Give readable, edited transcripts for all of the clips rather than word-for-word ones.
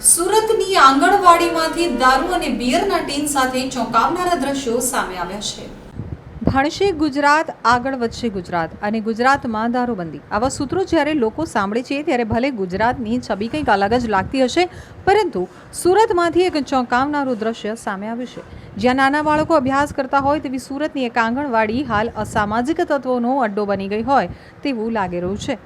સુરતની આંગણવાડીમાંથી દારૂ અને બિયરના ટીન સાથે ચોંકાવનારા દ્રશ્યો સામે આવ્યા છે। ભણશે ગુજરાત, આગળ વધશે ગુજરાત અને ગુજરાતમાં દારૂબંધી, આવા સૂત્રો જ્યારે લોકો સાંભળે છે ત્યારે ભલે ગુજરાતની છબી કંઈક અલગ જ લાગતી હશે, પરંતુ સુરતમાંથી એક ચોંકાવનારું દ્રશ્ય સામે આવ્યું છે। જ્યાં નાના બાળકો અભ્યાસ કરતા હોય તેવી સુરતની એક આંગણવાડી હાલ અસામાજિક તત્વોનો અડ્ડો બની ગઈ હોય તેવું લાગી રહ્યું છે।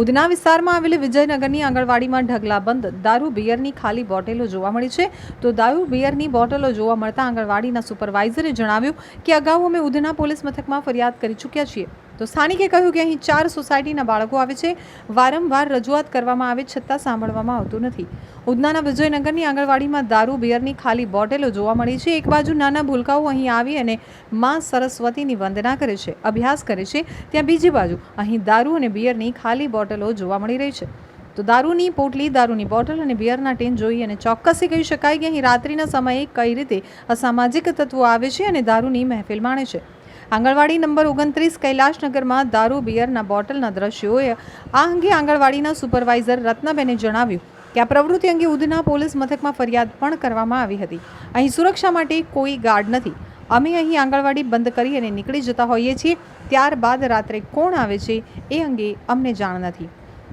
ઉધના વિસ્તારમાં આવેલી વિજયનગરની આંગણવાડીમાં ઢગલાબંધ દારૂ બિયરની ખાલી બોટલો જોવા મળી છે। તો દારૂ બિયરની બોટલો જોવા મળતા આંગણવાડીના સુપરવાઇઝરે જણાવ્યું કે અગાઉ અમે ઉધના પોલીસ મથકમાં ફરિયાદ કરી ચૂક્યા છીએ। તો સ્થાનિકે કહ્યું કે અહીં 4 સોસાયટીના બાળકો આવે છે, વારંવાર રજૂઆત કરવામાં આવે છતાં સાંભળવામાં આવતું નથી। ઉધનાના વિજયનગરની આંગણવાડીમાં દારૂ બિયરની ખાલી બોટલો જોવા મળી છે। એક બાજુ નાના ભૂલકાઓ અહીં આવી અને માં સરસ્વતીની વંદના કરે છે, અભ્યાસ કરે છે, ત્યાં બીજી બાજુ અહીં દારૂ અને બિયરની ખાલી બોટલો જોવા મળી રહી છે। તો દારૂની પોટલી, દારૂની બોટલ અને બિયરના ટીન જોઈ અને ચોક્કસથી કહી શકાય કે અહીં રાત્રિના સમયે કઈ રીતે અસામાજિક તત્વો આવે છે અને દારૂની મહેફિલ માણે છે। આંગણવાડી નંબર 29 કૈલાશનગરમાં દારૂ બિયરના બોટલના દ્રશ્યોએ આ અંગે આંગણવાડીના સુપરવાઇઝર રત્નાબેને જણાવ્યું કે આ પ્રવૃત્તિ અંગે ઉધના પોલીસ મથકમાં ફરિયાદ પણ કરવામાં આવી હતી। અહીં સુરક્ષા માટે કોઈ ગાર્ડ નથી। અમે અહીં આંગણવાડી બંધ કરી અને નીકળી જતા હોઈએ છીએ, ત્યારબાદ રાત્રે કોણ આવે છે એ અંગે અમને જાણ નથી।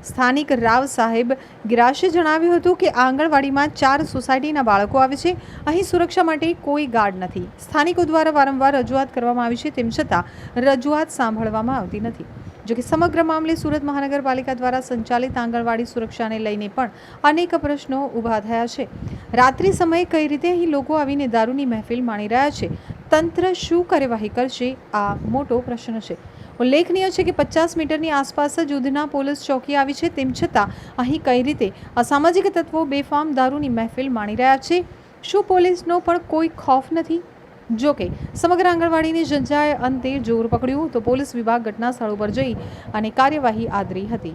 સ્થાનિક રાવ સાહેબ ગિરાશે જણાવ્યું હતું કે આ આંગણવાડીમાં 4 સોસાયટીના બાળકો આવે છે, અહીં સુરક્ષા માટે કોઈ ગાર્ડ નથી। સ્થાનિકો દ્વારા વારંવાર રજૂઆત કરવામાં આવી છે, તેમ છતાં રજૂઆત સાંભળવામાં આવતી નથી। જોકે સમગ્ર મામલે સુરત મહાનગરપાલિકા દ્વારા સંચાલિત આંગણવાડી સુરક્ષાને લઈને પણ અનેક પ્રશ્નો ઊભા થયા છે। રાત્રિ સમયે કઈ રીતે અહીં લોકો આવીને દારૂની મહેફિલ માણી રહ્યા છે, તંત્ર શું કાર્યવાહી કરશે, આ મોટો પ્રશ્ન છે। ઉલ્લેખનીય છે કે 50 મીટરની આસપાસ જ ઉધના પોલીસ ચોકી આવી છે, તેમ છતાં અહીં કઈ રીતે અસામાજિક તત્વો બેફામ દારૂની મહેફિલ માણી રહ્યા છે, શું પોલીસનો પણ કોઈ ખૌફ નથી? જોકે સમગ્ર આંગણવાડીની જંજાએ અંતે જોર પકડ્યું તો પોલીસ વિભાગ ઘટના સ્થળ ઉપર જઈ અને કાર્યવાહી આદરી હતી।